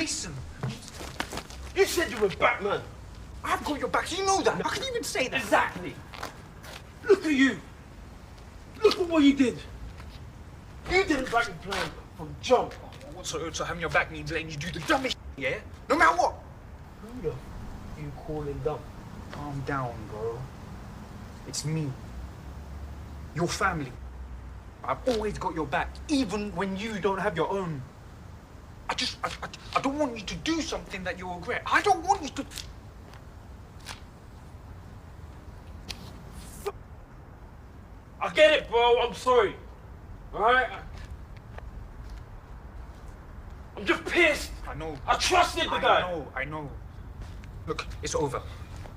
listen. You said you were Batman. I've got your back. You know that. I can even say that. Exactly. Look at you. Look at what you did. You didn't back the plan from jump. So having your back means letting you do the dumbest yeah? No matter what. Who the f you calling dumb? Calm down, bro. It's me. Your family. I've always got your back, even when you don't have your own. I don't want you to do something that you'll regret. I don't want you to... I get it, bro. I'm sorry. Alright? I'm just pissed. I know. I trusted the guy. I know. Look, it's over.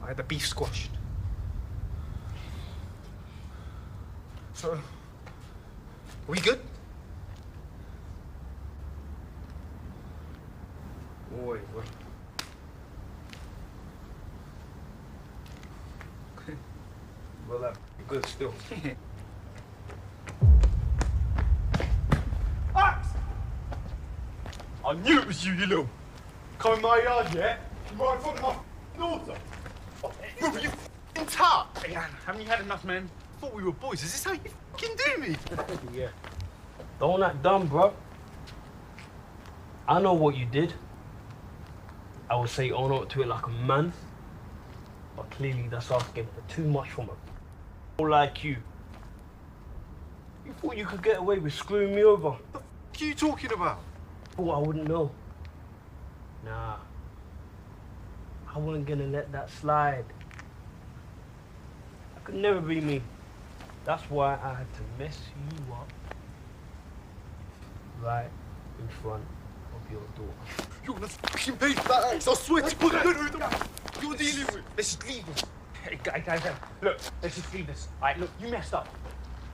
I had the beef squashed. So, are we good? Boy, bro. Well, that's good still. Axe! I knew it was you, you little... Come in my yard, yeah? You right in front of my daughter. Bro, you f***ing tart! Hey, haven't you had enough, man? I thought we were boys. Is this how you f***ing do me? Yeah. Don't act dumb, bro. I know what you did. I would say own up to it like a man. But clearly that's asking for too much from a like you. You thought you could get away with screwing me over? What the f*** are you talking about? Thought I wouldn't know. Nah. I wasn't gonna let that slide. I could never be me. That's why I had to mess you up right in front of your daughter. You're gonna f***ing pay for that axe. I swear to God, I don't know who the you're dealing with. Let's just leave this. Hey, guys, look, let's just leave this. All right, look, you messed up.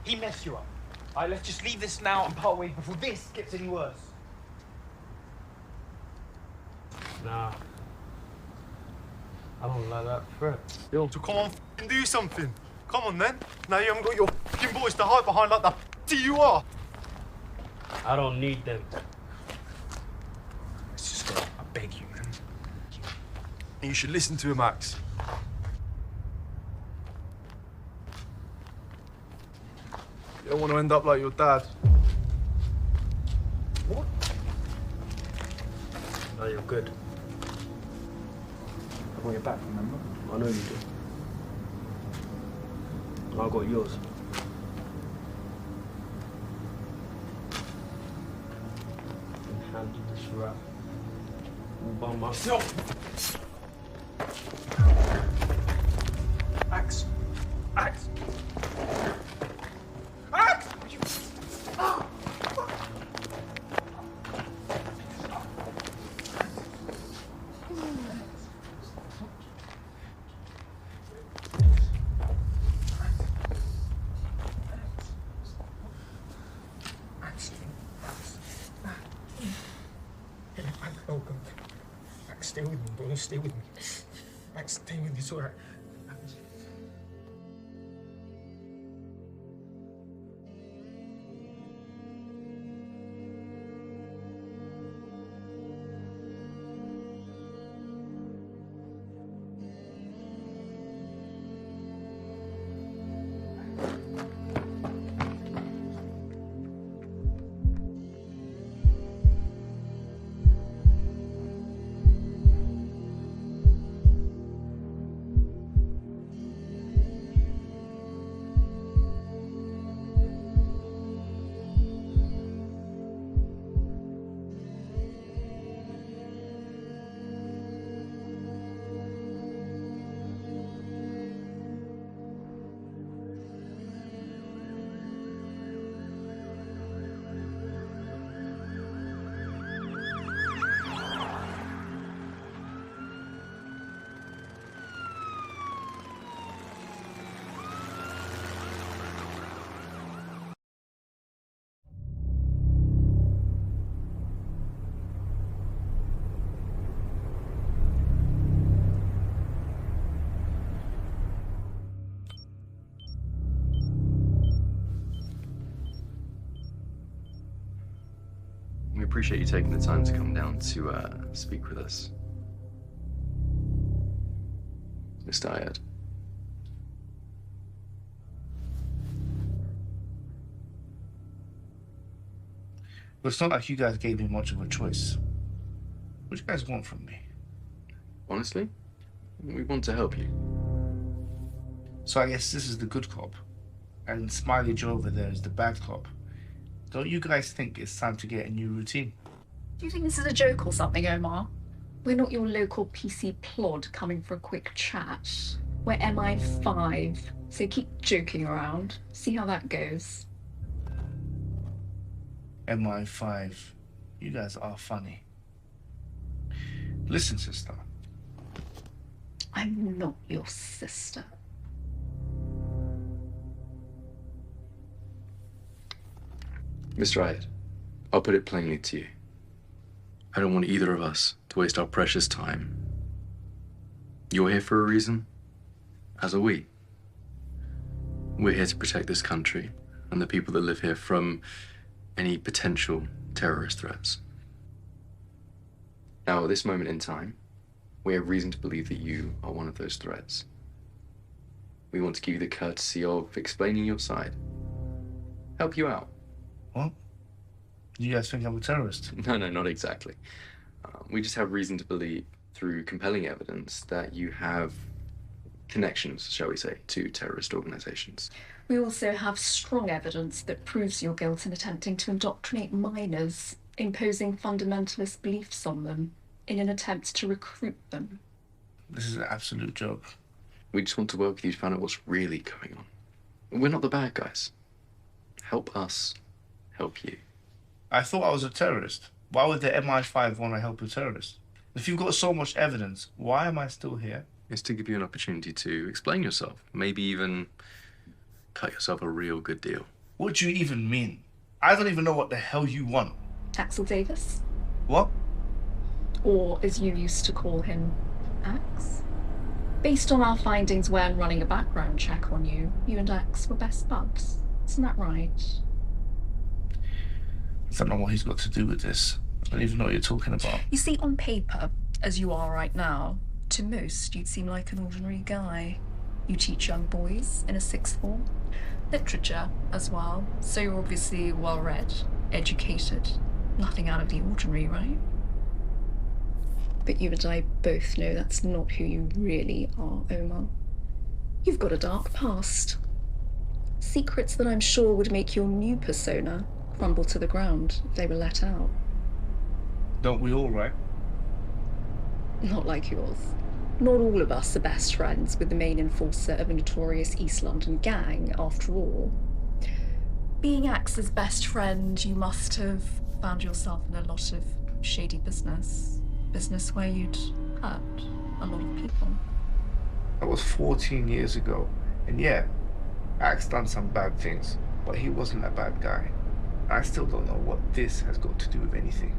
He messed you up. All right, let's just leave this now and part ways before this gets any worse. Nah. I don't like that threat. So come on, f***ing do something. Come on then. Now you haven't got your f***ing boys to hide behind like the f*** you are. I don't need them. Let's just go. I beg you, man. And you should listen to him, Max. You don't want to end up like your dad. What? No, you're good. I got your back, remember? I know you do. I got yours. I can handle this rap all by myself. Axe. Axe. Axe! You... Ah! Max, stay with me, bro. Stay with me. Max, stay with me. It's all right. appreciate you taking the time to come down to speak with us. Mr. Ayad. But it's not like you guys gave me much of a choice. What do you guys want from me? Honestly, we want to help you. So I guess this is the good cop, and Smiley Joe over there is the bad cop. Don't you guys think it's time to get a new routine? Do you think this is a joke or something, Omar? We're not your local PC plod coming for a quick chat. We're MI5, so keep joking around. See how that goes. MI5, you guys are funny. Listen, sister. I'm not your sister. Mr. Ayad, I'll put it plainly to you. I don't want either of us to waste our precious time. You're here for a reason, as are we. We're here to protect this country and the people that live here from any potential terrorist threats. Now, at this moment in time, we have reason to believe that you are one of those threats. We want to give you the courtesy of explaining your side, help you out. What? You guys think I'm a terrorist? No, not exactly. We just have reason to believe, through compelling evidence, that you have connections, shall we say, to terrorist organizations. We also have strong evidence that proves your guilt in attempting to indoctrinate minors, imposing fundamentalist beliefs on them in an attempt to recruit them. This is an absolute joke. We just want to work with you to find out what's really going on. We're not the bad guys. Help us help you. I thought I was a terrorist. Why would the MI5 want to help a terrorist? If you've got so much evidence, why am I still here? It's to give you an opportunity to explain yourself. Maybe even cut yourself a real good deal. What do you even mean? I don't even know what the hell you want. Axel Davis? What? Or, as you used to call him, Axe? Based on our findings when running a background check on you, you and Axe were best buds. Isn't that right? I don't know what he's got to do with this. I don't even know what you're talking about. You see, on paper, as you are right now, to most, you'd seem like an ordinary guy. You teach young boys in a sixth form. Literature as well, so you're obviously well-read, educated. Nothing out of the ordinary, right? But you and I both know that's not who you really are, Omar. You've got a dark past. Secrets that I'm sure would make your new persona crumble to the ground if they were let out. Don't we all, right? Not like yours. Not all of us are best friends with the main enforcer of a notorious East London gang, after all. Being Axe's best friend, you must have found yourself in a lot of shady business. Business where you'd hurt a lot of people. That was 14 years ago. And yeah, Axe done some bad things, but he wasn't a bad guy. I still don't know what this has got to do with anything.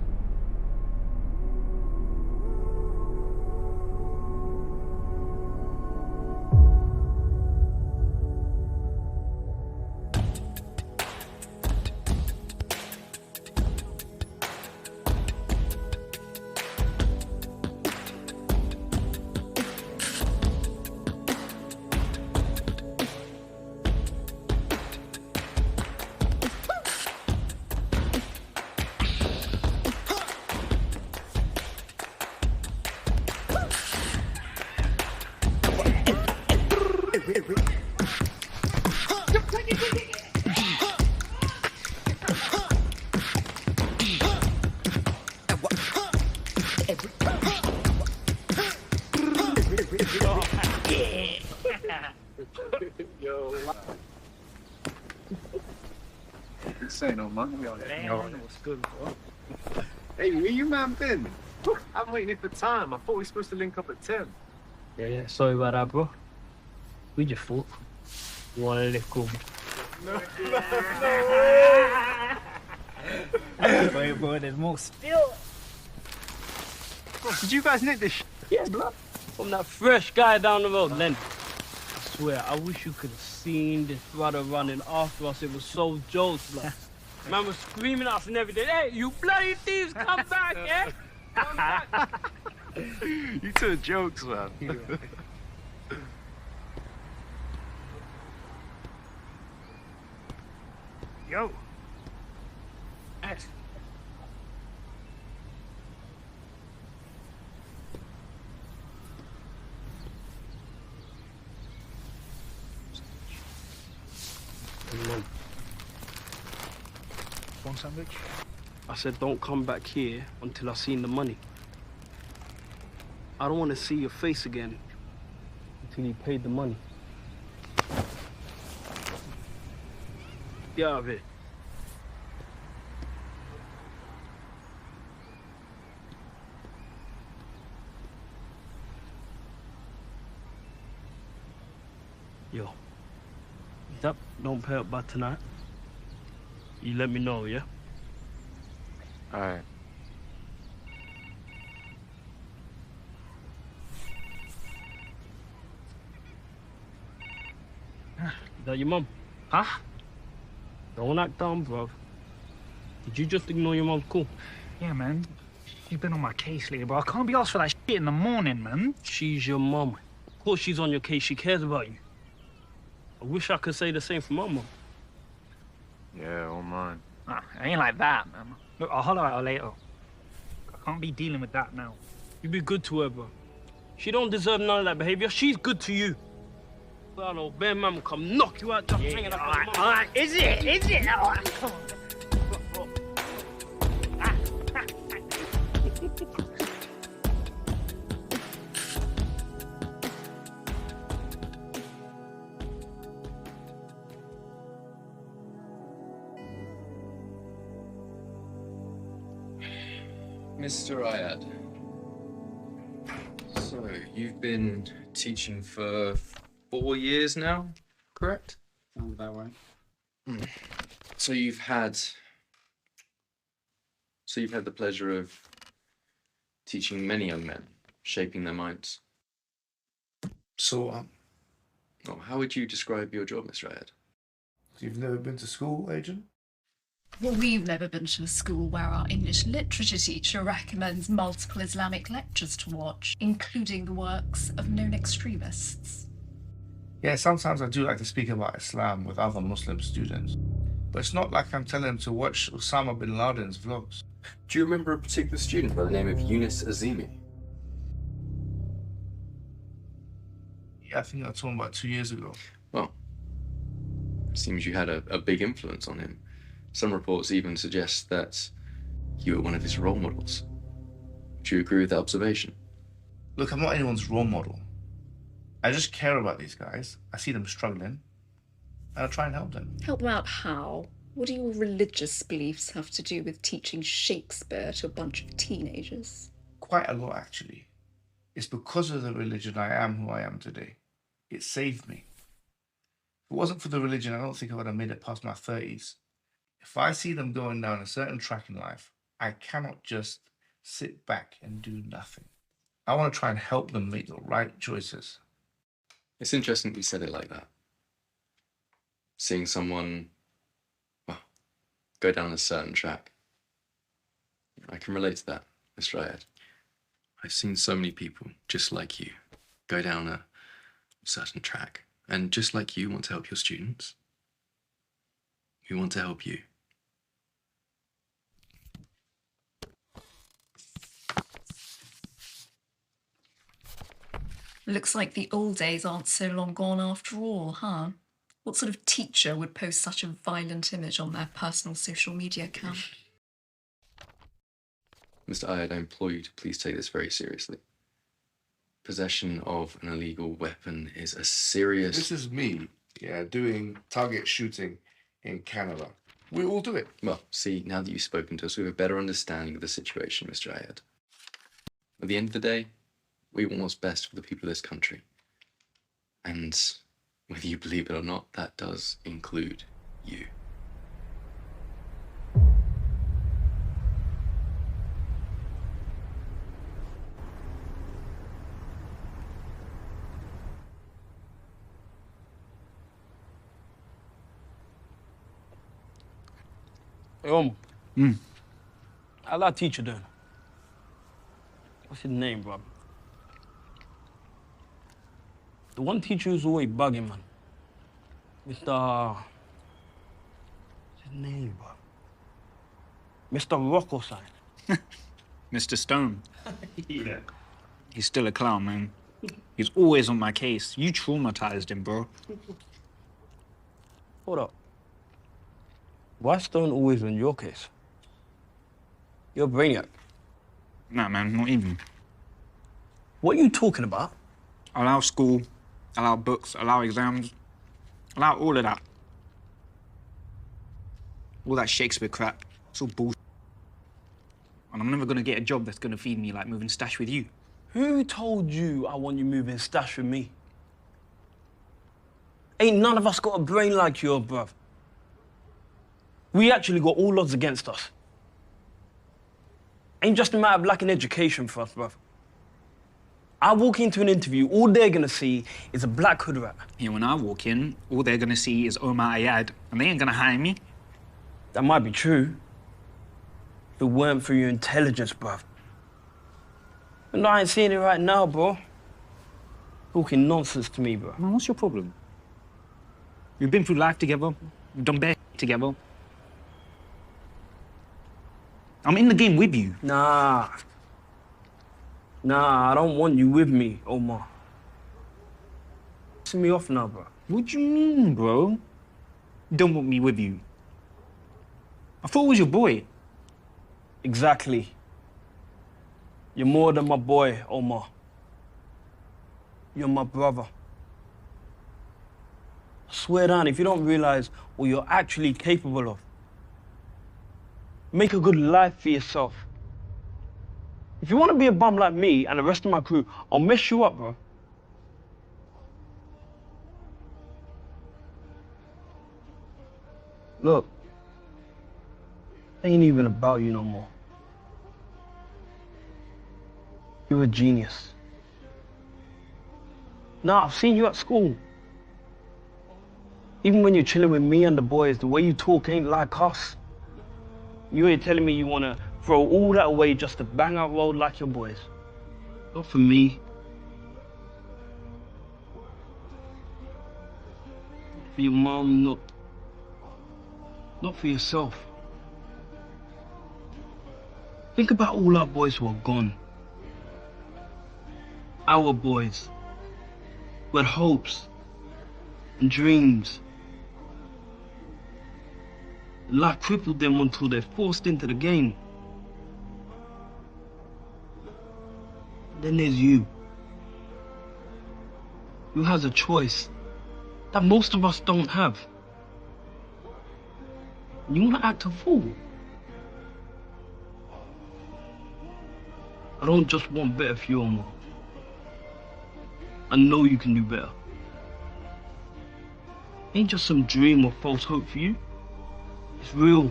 Say no, man. What's good, bro? Hey, where you man been? I'm waiting here for time. I thought we were supposed to link up at 10. Yeah, sorry about that, bro. We just thought you wanted to live cool. Wait, bro, there's more still. Bro, did you guys nick this shit? Yeah, bro. From that fresh guy down the road, Len. I swear, I wish you could have seen this brother running after us. It was so jokes, blood. Man was screaming at us and everything. Hey, you bloody thieves, come back, yeah? Come back. You took jokes, man. Yo. X. One sandwich? I said, don't come back here until I've seen the money. I don't want to see your face again until you paid the money. Get out of here. Yo, if don't pay up by tonight, you let me know, yeah? All right. Is that your mum? Huh? Don't act dumb, bro. Did you just ignore your mum's call? Yeah, man. You've been on my case lately, bro. I can't be asked for that shit in the morning, man. She's your mum. Of course she's on your case. She cares about you. I wish I could say the same for my mum. Yeah, all mine. Nah, it ain't like that, man. Look, I'll holler at her later. I can't be dealing with that now. You be good to her, bro. She don't deserve none of that behavior. She's good to you. Well, no, bear man will come knock you out just hanging up on the mum. All right. Is it? Is it? All right, come on. Mr. Ayad, so you've been teaching for 4 years now, correct? Sounds about right. So you've had the pleasure of teaching many young men, shaping their minds. So, Oh, how would you describe your job, Mr. Ayad? you've never been to school, Agent? Well, we've never been to a school where our English literature teacher recommends multiple Islamic lectures to watch, including the works of known extremists. Yeah, sometimes I do like to speak about Islam with other Muslim students. But it's not like I'm telling them to watch Osama bin Laden's vlogs. Do you remember a particular student by the name of Yunus Azimi? Yeah, I think I told him about 2 years ago. Well, seems you had a big influence on him. Some reports even suggest that you were one of his role models. Do you agree with that observation? Look, I'm not anyone's role model. I just care about these guys. I see them struggling, and I try and help them. Help them out how? What do your religious beliefs have to do with teaching Shakespeare to a bunch of teenagers? Quite a lot, actually. It's because of the religion I am who I am today. It saved me. If it wasn't for the religion, I don't think I would have made it past my 30s. If I see them going down a certain track in life, I cannot just sit back and do nothing. I want to try and help them make the right choices. It's interesting you said it like that. Seeing someone, well, go down a certain track. I can relate to that, Mr. Ayad. I've seen so many people just like you go down a certain track. And just like you want to help your students, we want to help you. Looks like the old days aren't so long gone after all, huh? What sort of teacher would post such a violent image on their personal social media account? Mr. Ayad, I implore you to please take this very seriously. Possession of an illegal weapon is a serious... This is me, doing target shooting in Canada. We all do it. Well, see, now that you've spoken to us, we have a better understanding of the situation, Mr. Ayad. At the end of the day, we want what's best for the people of this country. And whether you believe it or not, that does include you. Hey, how's that teacher doing? What's his name, bro? The one teacher who's always bugging, man. Mr. What's his name, bro? Mr. Rocco sign. Mr. Stone. Yeah. He's still a clown, man. He's always on my case. You traumatized him, bro. Hold up. Why Stone always on your case? You're a brainiac. Nah, man, not even. What are you talking about? Allow school, allow books, allow exams, allow all of that. All that Shakespeare crap, it's all bullshit. And I'm never gonna get a job that's gonna feed me like moving stash with you. Who told you I want you moving stash with me? Ain't none of us got a brain like yours, bruv. We actually got all odds against us. Ain't just a matter of lacking education for us, bruv. I walk into an interview, all they're gonna see is a black hood rat. Yeah, when I walk in, all they're gonna see is Omar Ayad, and they ain't gonna hire me. That might be true. If it weren't for your intelligence, bruv. But no, I ain't seeing it right now, bro. Talking nonsense to me, bro. Man, what's your problem? We've been through life together, we've done bare together. I'm in the game with you. Nah, I don't want you with me, Omar. Piss me off now, bro. What do you mean, bro? You don't want me with you. I thought it was your boy. Exactly. You're more than my boy, Omar. You're my brother. I swear down, if you don't realize what you're actually capable of, make a good life for yourself. If you want to be a bum like me and the rest of my crew, I'll mess you up, bro. Look, it ain't even about you no more. You're a genius. Nah, I've seen you at school. Even when you're chilling with me and the boys, the way you talk ain't like us. You ain't telling me you want to throw all that away just to bang out road like your boys. Not for me. For your mom, not for yourself. Think about all our boys who are gone. Our boys. With hopes and dreams. Life crippled them until they're forced into the game. Then there's you. Who has a choice that most of us don't have. You wanna act a fool? I don't just want better for you, Omar. I know you can do better. Ain't just some dream or false hope for you. It's real.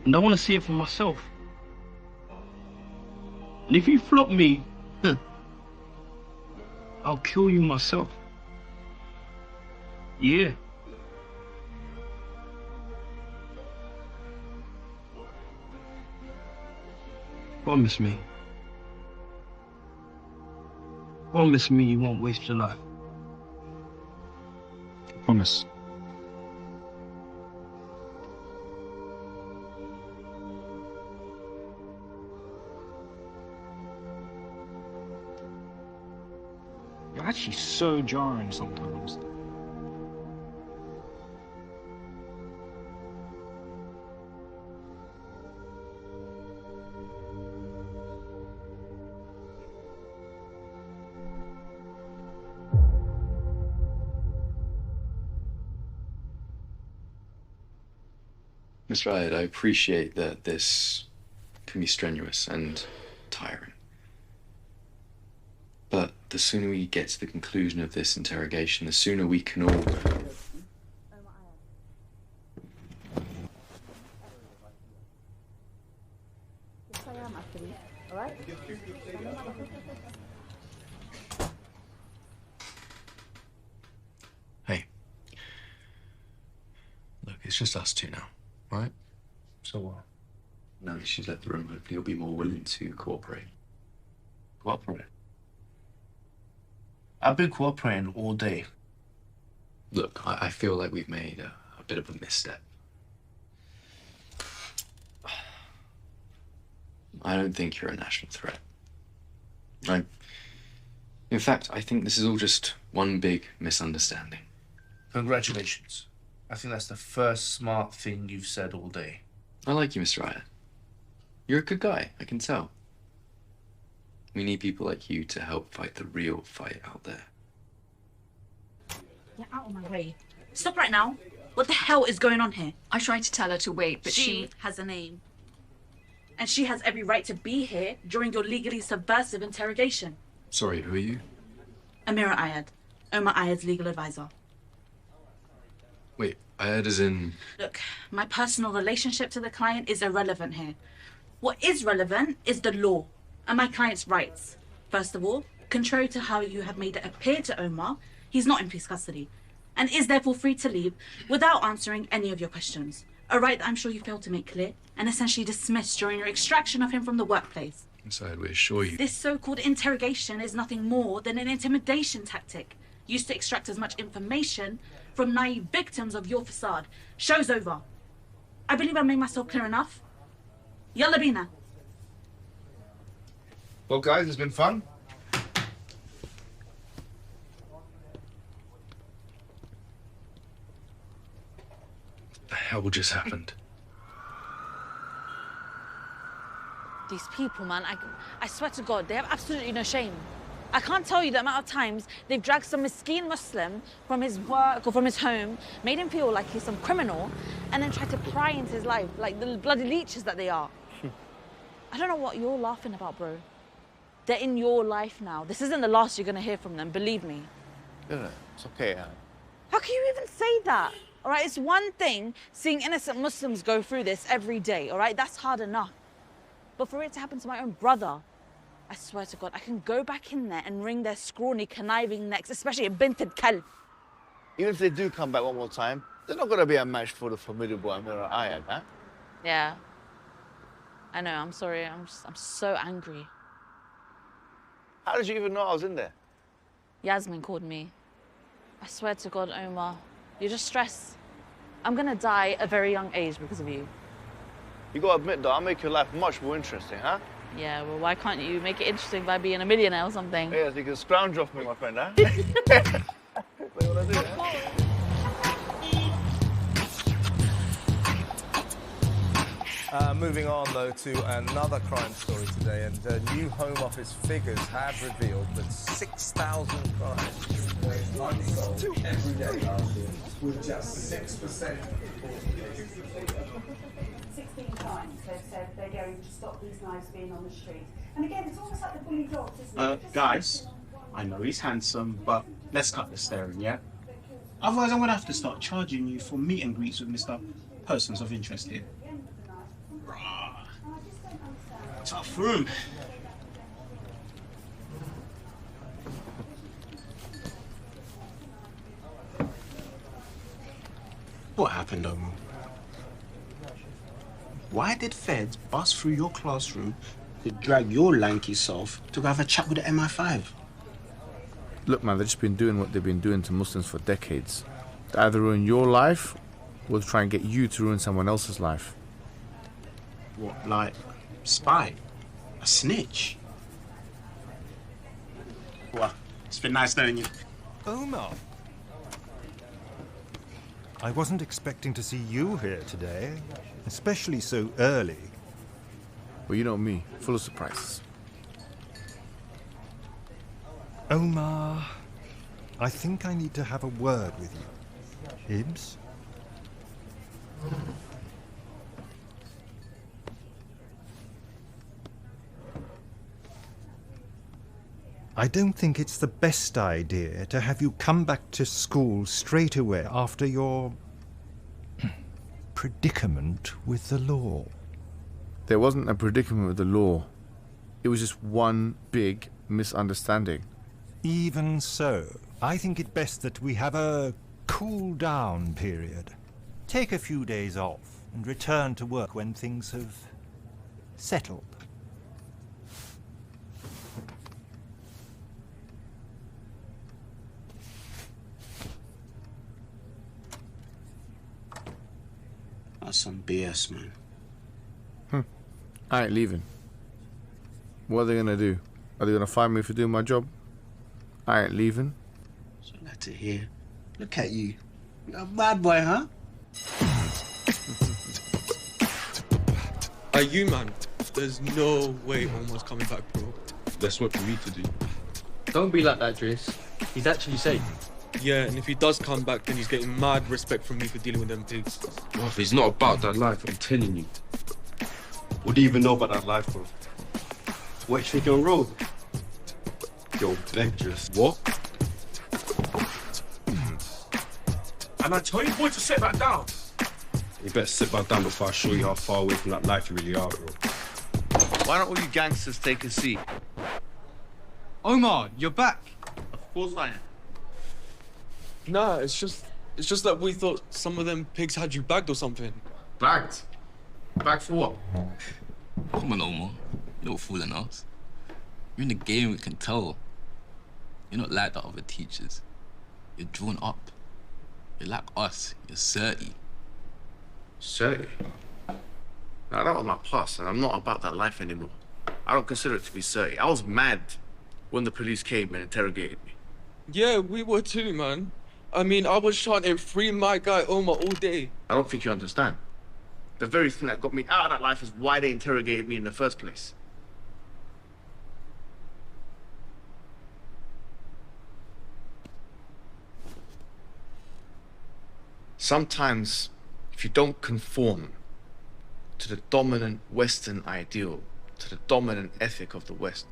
And I want to see it for myself. And if you flop me, I'll kill you myself. Yeah. Promise me. Promise me you won't waste your life. Promise. You're actually so jarring sometimes. Mr. Ayad, I appreciate that this can be strenuous and tiring. But the sooner we get to the conclusion of this interrogation, the sooner we can all... Hey. Look, it's just us two now, right? So what? Now that she's left the room, hopefully you'll be more willing to cooperate. Cooperate? I've been cooperating all day. Look, I feel like we've made a bit of a misstep. I don't think you're a national threat. In fact, I think this is all just one big misunderstanding. Congratulations. I think that's the first smart thing you've said all day. I like you, Mr. Ayad. You're a good guy, I can tell. We need people like you to help fight the real fight out there. Get out of my way. Stop right now. What the hell is going on here? I tried to tell her to wait, but She has a name. And she has every right to be here during your legally subversive interrogation. Sorry, who are you? Amira Ayad, Omar Ayad's legal advisor. Wait, Ayad is in... Look, my personal relationship to the client is irrelevant here. What is relevant is the law and my client's rights. First of all, contrary to how you have made it appear to Omar, he's not in police custody and is therefore free to leave without answering any of your questions. A right that I'm sure you failed to make clear and essentially dismissed during your extraction of him from the workplace. Inside, we assure you. This so-called interrogation is nothing more than an intimidation tactic used to extract as much information from naive victims of your facade. Show's over. I believe I made myself clear enough. Yalla bina. Well, guys, it's been fun. The hell just happened? These people, man, I swear to God, they have absolutely no shame. I can't tell you the amount of times they've dragged some miskeen Muslim from his work or from his home, made him feel like he's some criminal, and then tried to pry into his life like the bloody leeches that they are. I don't know what you're laughing about, bro. They're in your life now. This isn't the last you're gonna hear from them, believe me. No, it's okay, Anne. How can you even say that? All right, it's one thing seeing innocent Muslims go through this every day, all right? That's hard enough. But for it to happen to my own brother, I swear to God, I can go back in there and wring their scrawny, conniving necks, especially a bint al-kalb. Even if they do come back one more time, they're not going to be a match for the formidable Amira Ayad, huh? Yeah. I know, I'm sorry. I'm so angry. How did you even know I was in there? Yasmin called me. I swear to God, Omar, you're just stressed. I'm gonna die at a very young age because of you. You got to admit, though, I'll make your life much more interesting, huh? Yeah, well, why can't you make it interesting by being a millionaire or something? Yeah, so you can scrounge off me, my friend, huh? That's what you want to do, huh? Moving on, though, to another crime story today, and new Home Office figures have revealed that 6,000 crimes were unsolved every day last year, with just 6%. 16 times they've said they're going to stop these knives being on the street. And again, it's almost like the bully dogs, isn't it? Guys, I know he's handsome, but let's cut the staring, yeah? Otherwise, I'm gonna have to start charging you for meet and greets with Mr. Persons of Interest here. Tough room. What happened, Omar? Why did feds bust through your classroom to drag your lanky self to go have a chat with the MI5? Look, man, they've just been doing what they've been doing to Muslims for decades. To either ruin your life or to try and get you to ruin someone else's life. What, like spy? A snitch? Well, it's been nice knowing you. Omar. I wasn't expecting to see you here today, especially so early. Well, you know me, full of surprises. Omar, I think I need to have a word with you. Hibbs? I don't think it's the best idea to have you come back to school straight away after your predicament with the law. There wasn't a predicament with the law. It was just one big misunderstanding. Even so, I think it best that we have a cool-down period. take a few days off and return to work when things have settled. That's some BS, man. I ain't leaving. What are they gonna do? Are they gonna fire me for doing my job? I ain't leaving. So glad to hear. Look at you. You're a bad boy, huh? Are you, man? There's no way Omar's coming back, bro. That's what we need to do. Don't be like that, Driss. He's actually safe. Yeah, and if he does come back, then he's getting mad respect from me for dealing with them pigs. Well, if it's not about that life, I'm telling you. What do you even know about that life, bro? What, you think you're on road? Yo, dangerous. What? And I tell you, boy, to sit back down. You better sit back down before I show you how far away from that life you really are, bro. Why don't all you gangsters take a seat? Omar, you're back. Of course I am. Nah, it's just that we thought some of them pigs had you bagged or something. Bagged? Bagged for what? Come on, Omar. You're not fooling us. You're in the game, we can tell. You're not like the other teachers. You're drawn up. You're like us. You're 30. 30? Now, that was my past, and I'm not about that life anymore. I don't consider it to be 30. I was mad when the police came and interrogated me. Yeah, we were too, man. I mean, I was trying to free my guy Omar all day. I don't think you understand. The very thing that got me out of that life is why they interrogated me in the first place. Sometimes, if you don't conform to the dominant Western ideal, to the dominant ethic of the West,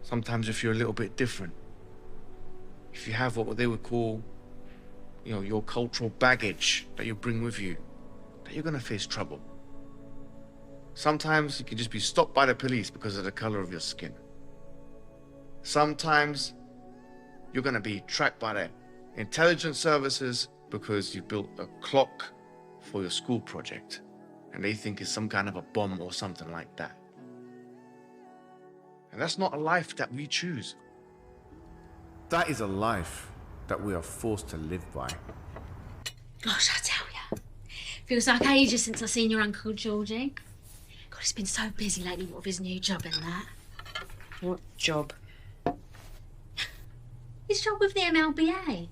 sometimes if you're a little bit different, if you have what they would call, you know, your cultural baggage that you bring with you, that you're gonna face trouble. Sometimes you can just be stopped by the police because of the color of your skin. Sometimes you're gonna be tracked by the intelligence services because you built a clock for your school project and they think it's some kind of a bomb or something like that. And that's not a life that we choose. That is a life that we are forced to live by. Gosh, I tell ya. Feels like ages since I've seen your Uncle Georgie. God, he's been so busy lately with his new job and that. What job? His job with the MLBA.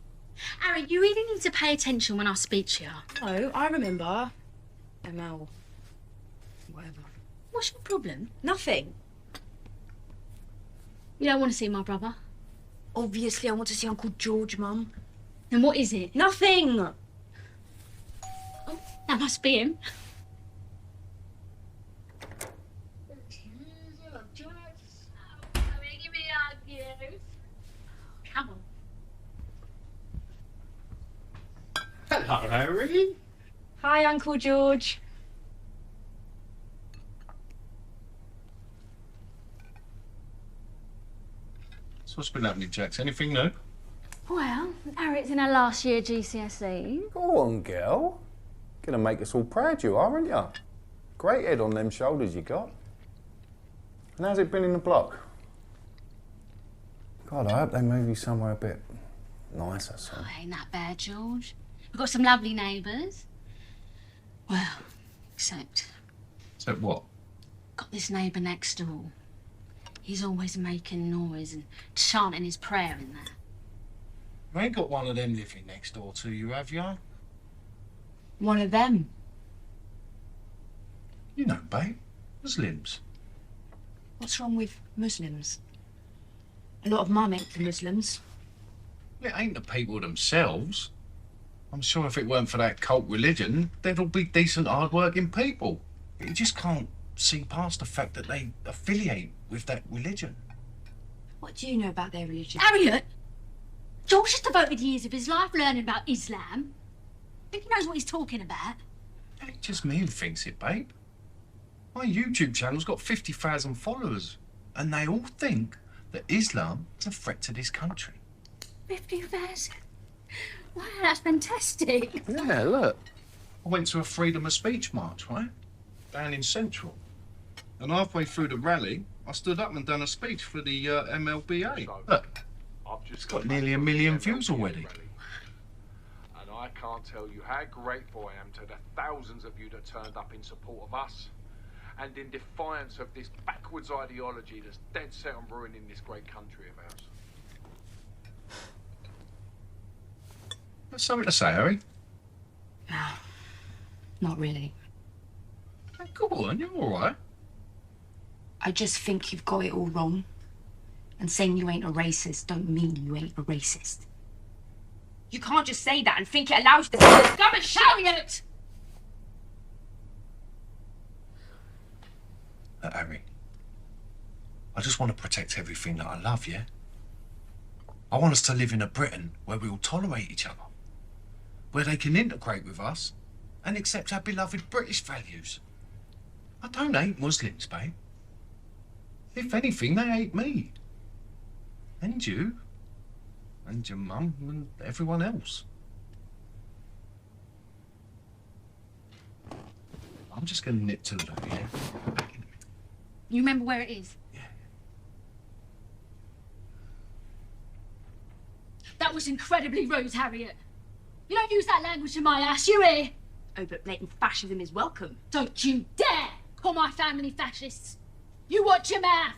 Harry, you really need to pay attention when I speak to you. Oh, I remember. ML. Whatever. What's your problem? Nothing. You don't want to see my brother? Obviously, I want to see Uncle George, Mum. Then what is it? Nothing! Oh, that must be him. Come on. Hello, Harry. Hi, Uncle George. So what's been happening, Jax? Anything new? Well, Harriet's in her last year GCSE. Go on, girl. Gonna make us all proud you are, aren't you? Great head on them shoulders you got. And how's it been in the block? God, I hope they move you somewhere a bit nicer, son. Oh, ain't that bad, George. We've got some lovely neighbours. Well, except... Except what? Got this neighbour next door. He's always making noise and chanting his prayer in there. You ain't got one of them living next door to you, have you? One of them? You know, babe. Muslims. What's wrong with Muslims? A lot of my mates are Muslims. It ain't the people themselves. I'm sure if it weren't for that cult religion, they'd all be decent, hard-working people. You just can't see past the fact that they affiliate with that religion. What do you know about their religion? Harriet! George has devoted years of his life learning about Islam. I think he knows what he's talking about. It ain't just me who thinks it, babe. My YouTube channel's got 50,000 followers, and they all think that Islam is a threat to this country. 50,000? Wow, that's fantastic. Yeah, look. I went to a freedom of speech march, right? Down in Central. And halfway through the rally, I stood up and done a speech for the MLBA. Look, it's got nearly 1 million views already. And I can't tell you how grateful I am to the thousands of you that turned up in support of us and in defiance of this backwards ideology that's dead set on ruining this great country of ours. That's something to say, Harry. No, not really. Hey, go on, you're all right. I just think you've got it all wrong. And saying you ain't a racist don't mean you ain't a racist. You can't just say that and think it allows you to come and shout it! Look, Harry, I just want to protect everything that I love, yeah? I want us to live in a Britain where we all tolerate each other, where they can integrate with us and accept our beloved British values. I don't hate Muslims, babe. If anything, they hate me. And you. And your mum and everyone else. I'm just going to nip to the loo, yeah? You remember where it is? Yeah. That was incredibly rude, Harriet. You don't use that language in my ass, you hear? Oh, but blatant fascism is welcome. Don't you dare call my family fascists. You watch your mouth.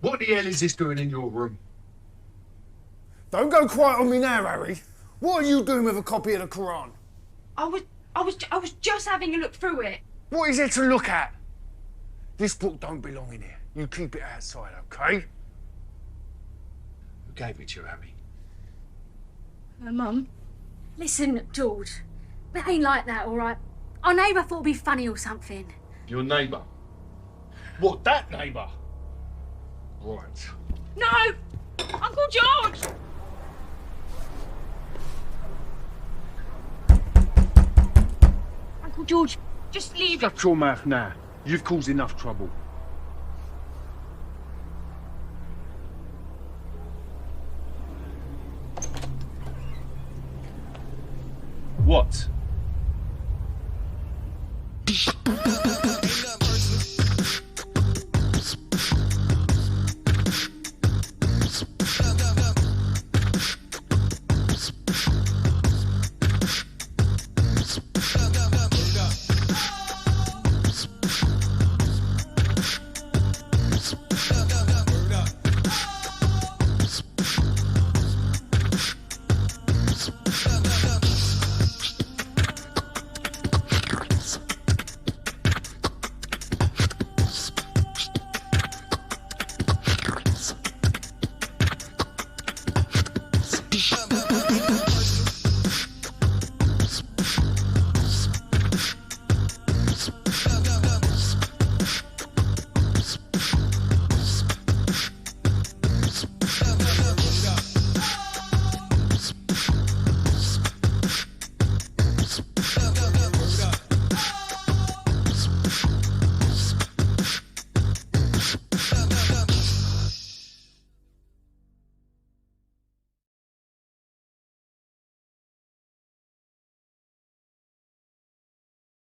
What the hell is this doing in your room? Don't go quiet on me now, Harry. What are you doing with a copy of the Quran? I was just having a look through it. What is there to look at? This book don't belong in here. You keep it outside, okay? Who gave it to you, Harry? Mum. Listen, George. It ain't like that, all right? Our neighbour thought it'd be funny or something. Your neighbour? What, that neighbour? Right. No! Uncle George! Uncle George, just leave it. Shut your mouth now. You've caused enough trouble. What?